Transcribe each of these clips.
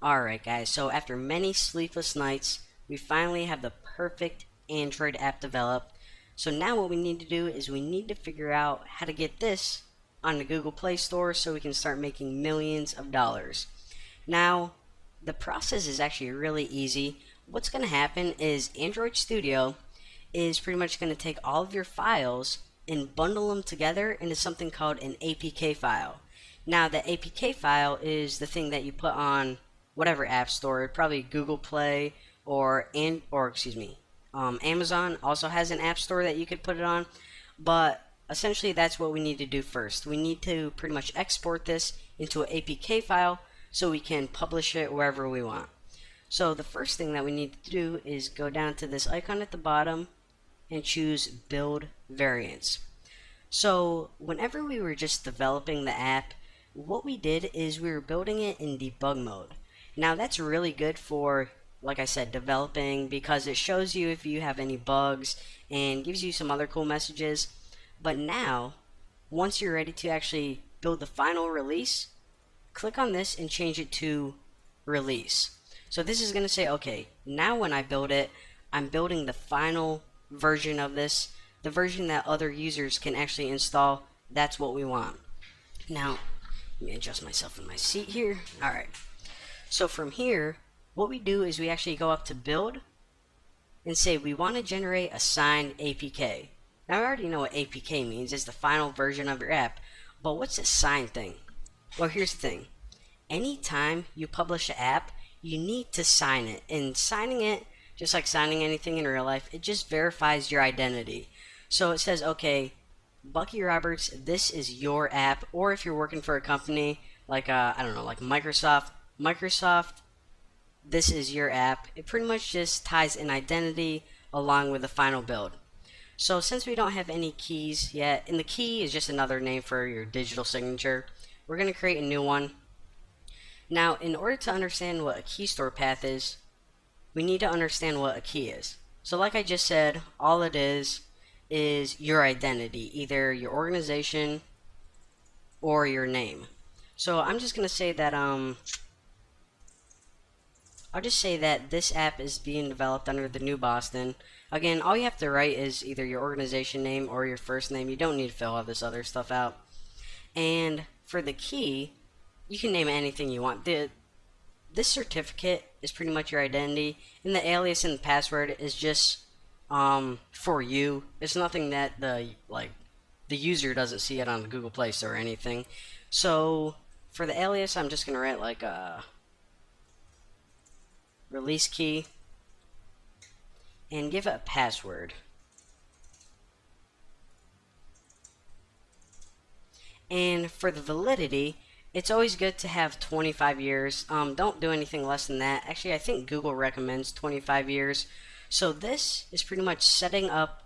Alright guys, so after many sleepless nights, we finally have the perfect Android app developed. So now what we need to do is we need to figure out how to get this on the Google Play Store so we can start making millions of dollars. Now, the process is actually really easy. What's going to happen is Android Studio is pretty much going to take all of your files and bundle them together into something called an APK file. Now, the APK file is the thing that you put on whatever app store, probably Google Play Amazon also has an app store that you could put it on. But essentially, that's what we need to do first. We need to pretty much export this into an APK file so we can publish it wherever we want. So the first thing that we need to do is go down to this icon at the bottom and choose Build Variants. So whenever we were just developing the app, what we did is we were building it in debug mode. Now that's really good for, like I said, developing, because it shows you if you have any bugs and gives you some other cool messages. But now, once you're ready to actually build the final release, click on this and change it to release. So this is going to say, okay, now when I build it, I'm building the final version of this, the version that other users can actually install. That's what we want. Now, let me adjust myself in my seat here. Alright. So from here, what we do is we actually go up to build and say we want to generate a signed APK. Now I already know what APK means. It's the final version of your app. But what's a signed thing? Well, here's the thing. Anytime you publish an app, you need to sign it. And signing it, just like signing anything in real life, it just verifies your identity. So it says, okay, Bucky Roberts, this is your app. Or if you're working for a company like, I don't know, like Microsoft, this is your app. It pretty much just ties an identity along with the final build. So since we don't have any keys yet, and the key is just another name for your digital signature, we're going to create a new one. Now, in order to understand what a key store path is, we need to understand what a key is. So like I just said, all it is your identity, either your organization or your name. So I'm just going to say that I'll just say that this app is being developed under the New Boston. Again, all you have to write is either your organization name or your first name. You don't need to fill all this other stuff out. And for the key, you can name it anything you want. This certificate is pretty much your identity, and the alias and the password is just for you. It's nothing that the user doesn't see it on the Google Play Store or anything. So for the alias, I'm just gonna write like a release key and give it a password. And for the validity, it's always good to have 25 years. Don't do anything less than that. Actually, I think Google recommends 25 years. So this is pretty much setting up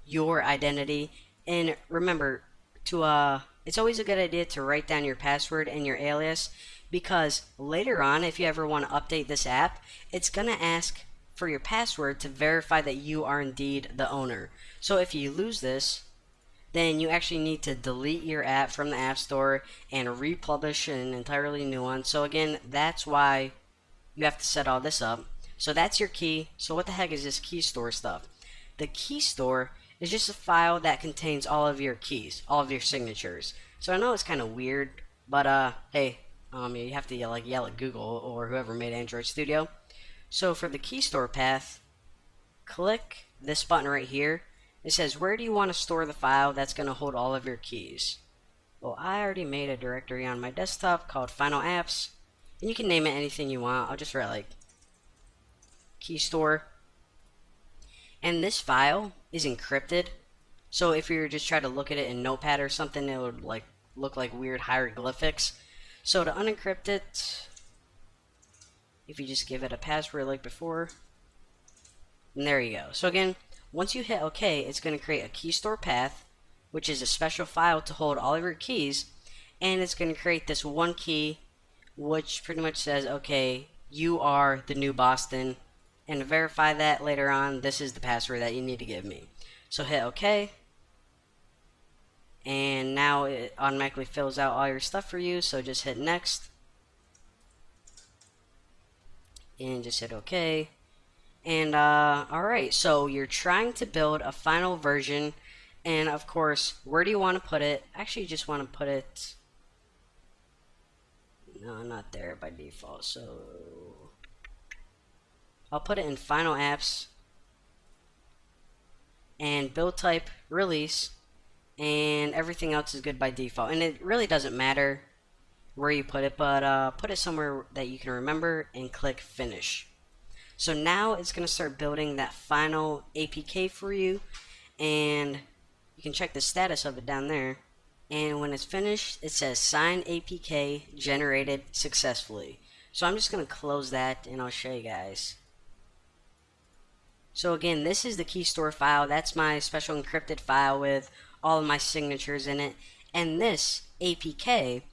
your identity. And remember, it's always a good idea to write down your password and your alias, because later on, if you ever want to update this app, it's going to ask for your password to verify that you are indeed the owner. So if you lose this, then you actually need to delete your app from the App Store and republish an entirely new one. So again, that's why you have to set all this up. So that's your key. So what the heck is this key store stuff? The key store is just a file that contains all of your keys, all of your signatures. So I know it's kind of weird, but hey, you have to yell at Google or whoever made Android Studio. So for the key store path, click this button right here. It says, where do you want to store the file that's going to hold all of your keys? Well, I already made a directory on my desktop called Final Apps, and you can name it anything you want. I'll just write like key store. And this file is encrypted, so if you were just trying to look at it in Notepad or something, it would like look like weird hieroglyphics. So to unencrypt it, if you just give it a password like before, and there you go. So again, once you hit OK, it's going to create a key store path, which is a special file to hold all of your keys, and it's going to create this one key, which pretty much says, okay, you are the New Boston, and to verify that later on, this is the password that you need to give me. So hit OK, and now it automatically fills out all your stuff for you, so just hit next. and just hit OK. And alright, so you're trying to build a final version, and of course, where do you want to put it? Actually, you just want to put it, no, not there by default, so I'll put it in Final Apps, and build type release, and everything else is good by default. And it really doesn't matter where you put it, but put it somewhere that you can remember and click finish. So now it's going to start building that final APK for you, and you can check the status of it down there. And when it's finished, it says sign APK generated successfully. So I'm just going to close that and I'll show you guys. So again, this is the key store file. That's my special encrypted file with all of my signatures in it. And this APK,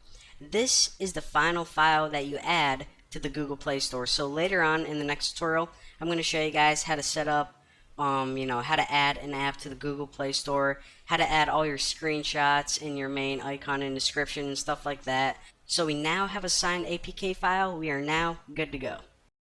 this is the final file that you add to the Google Play Store. So later on in the next tutorial, I'm going to show you guys how to set up, how to add an app to the Google Play Store, how to add all your screenshots in your main icon and description and stuff like that. So we now have a signed APK file. We are now good to go.